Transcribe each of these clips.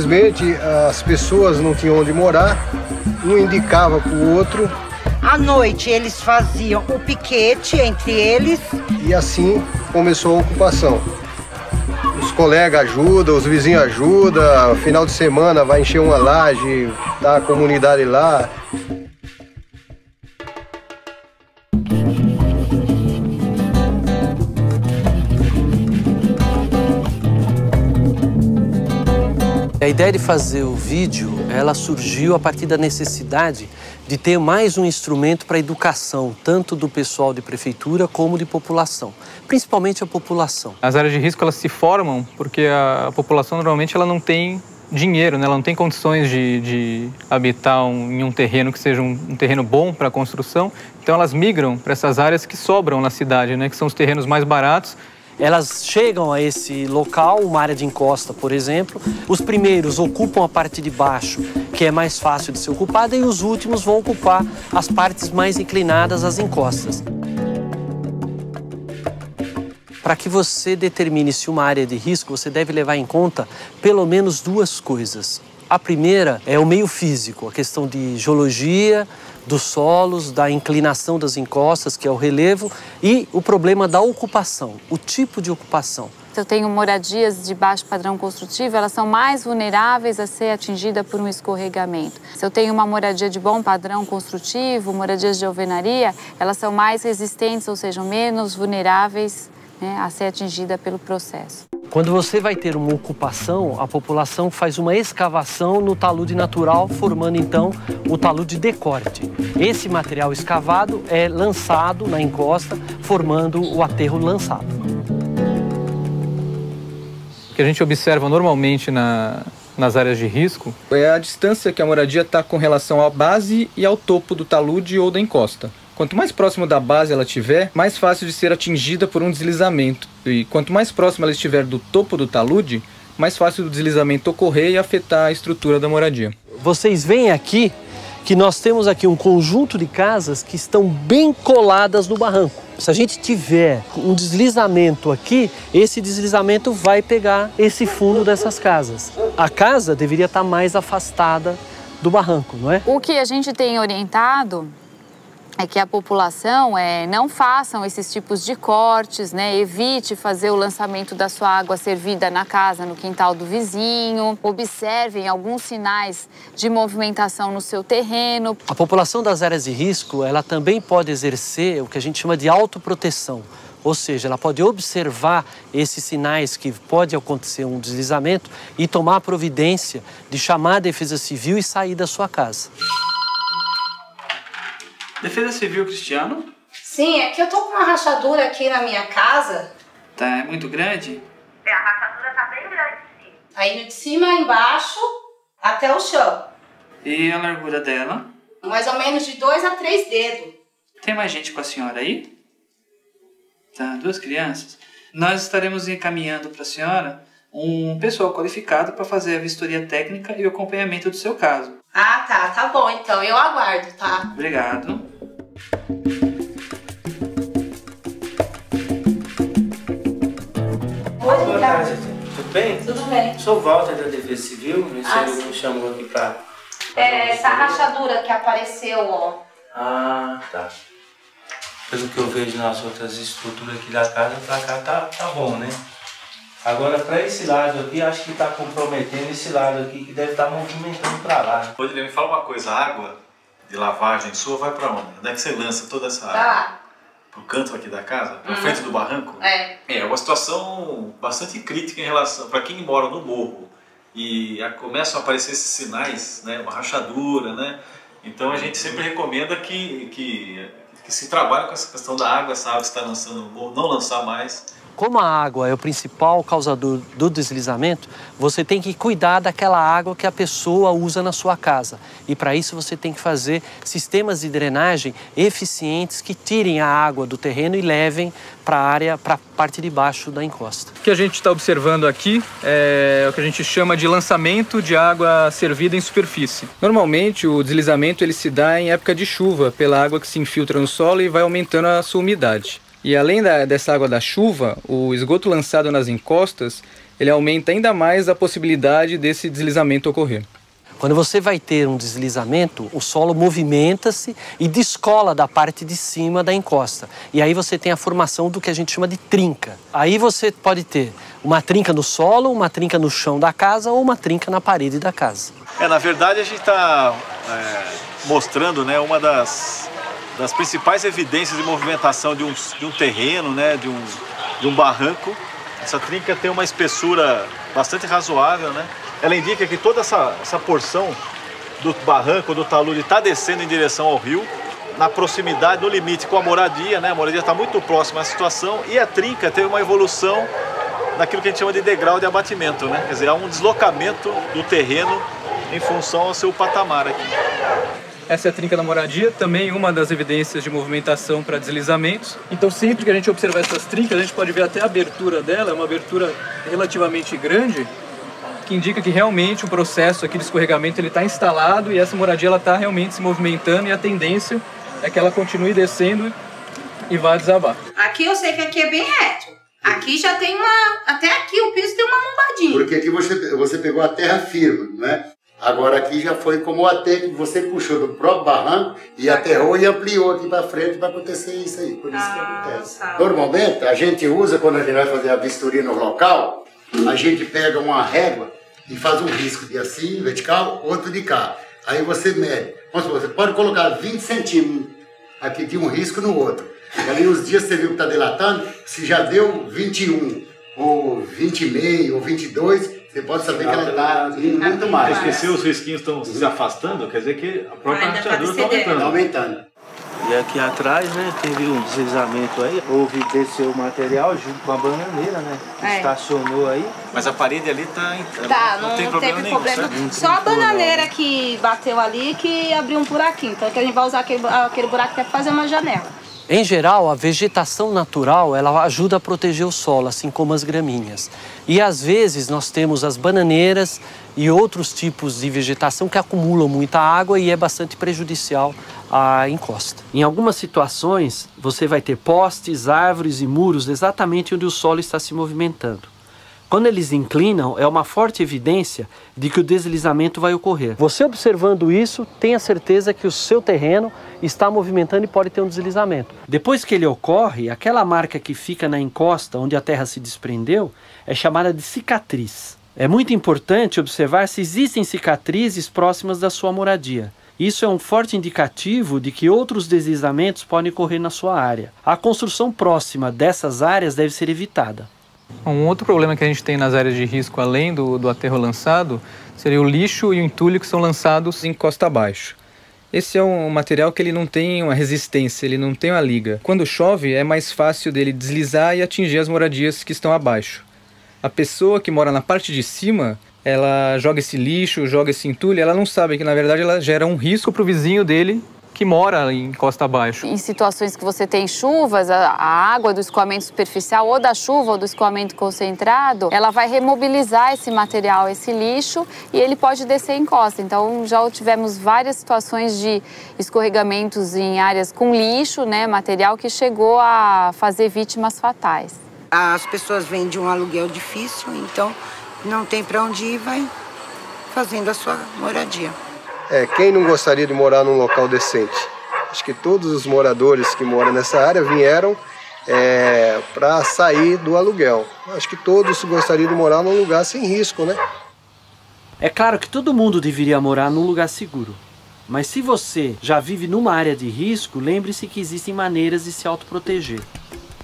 Infelizmente, as pessoas não tinham onde morar, um indicava para o outro. À noite eles faziam o piquete entre eles. E assim começou a ocupação. Os colegas ajudam, os vizinhos ajudam, final de semana vai encher uma laje, tá a comunidade lá. A ideia de fazer o vídeo, ela surgiu a partir da necessidade de ter mais um instrumento para a educação, tanto do pessoal de prefeitura como de população, principalmente a população. As áreas de risco, elas se formam porque a população normalmente ela não tem dinheiro, né? Ela não tem condições de habitar em um terreno que seja um terreno bom para a construção, então elas migram para essas áreas que sobram na cidade, né? Que são os terrenos mais baratos. Elas chegam a esse local, uma área de encosta, por exemplo. Os primeiros ocupam a parte de baixo, que é mais fácil de ser ocupada, e os últimos vão ocupar as partes mais inclinadas, as encostas. Para que você determine se uma área é de risco, você deve levar em conta pelo menos duas coisas. A primeira é o meio físico, a questão de geologia, dos solos, da inclinação das encostas, que é o relevo, e o problema da ocupação, o tipo de ocupação. Se eu tenho moradias de baixo padrão construtivo, elas são mais vulneráveis a ser atingidas por um escorregamento. Se eu tenho uma moradia de bom padrão construtivo, moradias de alvenaria, elas são mais resistentes, ou seja, menos vulneráveis, né, a ser atingida pelo processo. Quando você vai ter uma ocupação, a população faz uma escavação no talude natural, formando então o talude de corte. Esse material escavado é lançado na encosta, formando o aterro lançado. O que a gente observa normalmente nas áreas de risco é a distância que a moradia está com relação à base e ao topo do talude ou da encosta. Quanto mais próximo da base ela estiver, mais fácil de ser atingida por um deslizamento. E quanto mais próximo ela estiver do topo do talude, mais fácil do deslizamento ocorrer e afetar a estrutura da moradia. Vocês veem aqui que nós temos aqui um conjunto de casas que estão bem coladas no barranco. Se a gente tiver um deslizamento aqui, esse deslizamento vai pegar esse fundo dessas casas. A casa deveria estar mais afastada do barranco, não é? O que a gente tem orientado é que a população não façam esses tipos de cortes, né? Evite fazer o lançamento da sua água servida na casa, no quintal do vizinho. Observem alguns sinais de movimentação no seu terreno. A população das áreas de risco, ela também pode exercer o que a gente chama de autoproteção. Ou seja, ela pode observar esses sinais que pode acontecer um deslizamento e tomar a providência de chamar a Defesa Civil e sair da sua casa. Defesa Civil, Cristiano? Sim, é que eu tô com uma rachadura aqui na minha casa. Tá, é muito grande? A rachadura tá bem grande, sim. Aí de cima, embaixo, até o chão. E a largura dela? Mais ou menos de 2 a 3 dedos. Tem mais gente com a senhora aí? Tá, 2 crianças. Nós estaremos encaminhando para a senhora um pessoal qualificado para fazer a vistoria técnica e o acompanhamento do seu caso. Ah, tá bom, então eu aguardo, tá? Obrigado. Boa tarde, tudo bem? Tudo bem. Sou o Walter da Defesa Civil, me chamou aqui pra... Essa rachadura que apareceu, ó. Ah, tá. Pelo que eu vejo nas outras estruturas aqui da casa, pra cá tá bom, né? Agora, para esse lado aqui, acho que está comprometendo esse lado aqui, que deve estar movimentando para lá. Rodrigo, me fala uma coisa, a água de lavagem sua vai para onde? Onde é que você lança toda essa água? Tá. Pro canto aqui da casa? Pra frente do barranco? É uma situação bastante crítica em relação, para quem mora no morro. E começam a aparecer esses sinais, né? Uma rachadura, né? Então a gente sempre recomenda que se trabalhe com essa questão da água, essa água que está lançando no morro, não lançar mais. Como a água é o principal causador do deslizamento, você tem que cuidar daquela água que a pessoa usa na sua casa. E para isso você tem que fazer sistemas de drenagem eficientes que tirem a água do terreno e levem para a área, para a parte de baixo da encosta. O que a gente está observando aqui é o que a gente chama de lançamento de água servida em superfície. Normalmente o deslizamento ele se dá em época de chuva, pela água que se infiltra no solo e vai aumentando a sua umidade. E além dessa água da chuva, o esgoto lançado nas encostas, ele aumenta ainda mais a possibilidade desse deslizamento ocorrer. Quando você vai ter um deslizamento, o solo movimenta-se e descola da parte de cima da encosta. E aí você tem a formação do que a gente chama de trinca. Aí você pode ter uma trinca no solo, uma trinca no chão da casa ou uma trinca na parede da casa. Na verdade, a gente está mostrando, né, uma das principais evidências de movimentação de um terreno, né, de um barranco. Essa trinca tem uma espessura bastante razoável, né? Ela indica que toda essa porção do barranco, do talude, está descendo em direção ao rio, na proximidade, no limite com a moradia, né? A moradia está muito próxima à situação e a trinca teve uma evolução naquilo que a gente chama de degrau de abatimento, né? Quer dizer, há um deslocamento do terreno em função ao seu patamar aqui. Essa é a trinca da moradia, também uma das evidências de movimentação para deslizamentos. Então, sempre que a gente observar essas trincas, a gente pode ver até a abertura dela, é uma abertura relativamente grande, que indica que realmente o processo aqui de escorregamento está instalado e essa moradia está realmente se movimentando e a tendência é que ela continue descendo e vá desabar. Aqui eu sei que aqui é bem reto. Aqui já tem até aqui o piso tem uma lombadinha. Porque aqui você pegou a terra firme, não é? Agora aqui já foi como até que você puxou do próprio barranco e aterrou e ampliou aqui para frente para acontecer isso aí. Por isso que acontece. Tá. Normalmente a gente usa, quando a gente vai fazer a vistoria no local, a gente pega uma régua e faz um risco de assim, vertical, outro de cá. Aí você mede. Vamos supor, você pode colocar 20 centímetros aqui de um risco no outro. E ali os dias você viu que está dilatando, se já deu 21, ou 20,5, ou 22, você pode saber que ela está indo muito mais. Porque se os risquinhos estão se afastando, quer dizer que a própria rachadura está aumentando. E aqui atrás, né, teve um deslizamento aí, desceu o material junto com a bananeira, né, estacionou aí. Mas a parede ali não tem problema nenhum, certo? Só a bananeira que bateu ali que abriu um buraquinho, então que a gente vai usar aquele buraco até para fazer uma janela. Em geral, a vegetação natural ela ajuda a proteger o solo, assim como as gramíneas. E às vezes nós temos as bananeiras e outros tipos de vegetação que acumulam muita água e é bastante prejudicial à encosta. Em algumas situações, você vai ter postes, árvores e muros exatamente onde o solo está se movimentando. Quando eles inclinam, é uma forte evidência de que o deslizamento vai ocorrer. Você observando isso, tenha certeza que o seu terreno está movimentando e pode ter um deslizamento. Depois que ele ocorre, aquela marca que fica na encosta, onde a terra se desprendeu, é chamada de cicatriz. É muito importante observar se existem cicatrizes próximas da sua moradia. Isso é um forte indicativo de que outros deslizamentos podem ocorrer na sua área. A construção próxima dessas áreas deve ser evitada. Um outro problema que a gente tem nas áreas de risco, além do aterro lançado, seria o lixo e o entulho que são lançados em costa abaixo. Esse é um material que ele não tem uma resistência, ele não tem uma liga. Quando chove, é mais fácil dele deslizar e atingir as moradias que estão abaixo. A pessoa que mora na parte de cima, ela joga esse lixo, joga esse entulho, ela não sabe que, na verdade, ela gera um risco para o vizinho dele que mora em costa abaixo. Em situações que você tem chuvas, a água do escoamento superficial ou da chuva ou do escoamento concentrado, ela vai remobilizar esse material, esse lixo, e ele pode descer em costa. Então, já tivemos várias situações de escorregamentos em áreas com lixo, né, material que chegou a fazer vítimas fatais. As pessoas vêm de um aluguel difícil, então não tem para onde ir, vai fazendo a sua moradia. Quem não gostaria de morar num local decente? Acho que todos os moradores que moram nessa área vieram para sair do aluguel. Acho que todos gostariam de morar num lugar sem risco, né? É claro que todo mundo deveria morar num lugar seguro. Mas se você já vive numa área de risco, lembre-se que existem maneiras de se autoproteger.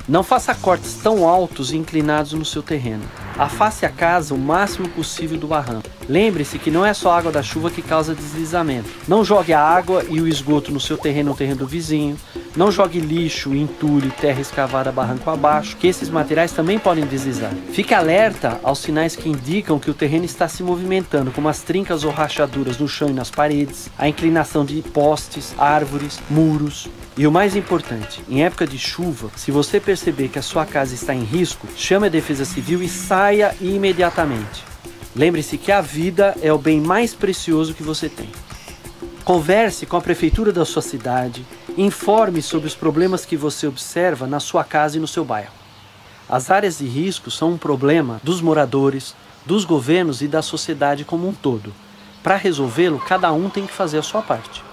Não faça cortes tão altos e inclinados no seu terreno. Afaste a casa o máximo possível do barranco. Lembre-se que não é só a água da chuva que causa deslizamento. Não jogue a água e o esgoto no seu terreno ou no terreno do vizinho. Não jogue lixo, entulho e terra escavada barranco abaixo, que esses materiais também podem deslizar. Fique alerta aos sinais que indicam que o terreno está se movimentando, como as trincas ou rachaduras no chão e nas paredes, a inclinação de postes, árvores, muros. E o mais importante, em época de chuva, se você perceber que a sua casa está em risco, chame a Defesa Civil e saia imediatamente. Lembre-se que a vida é o bem mais precioso que você tem. Converse com a prefeitura da sua cidade, informe sobre os problemas que você observa na sua casa e no seu bairro. As áreas de risco são um problema dos moradores, dos governos e da sociedade como um todo. Para resolvê-lo, cada um tem que fazer a sua parte.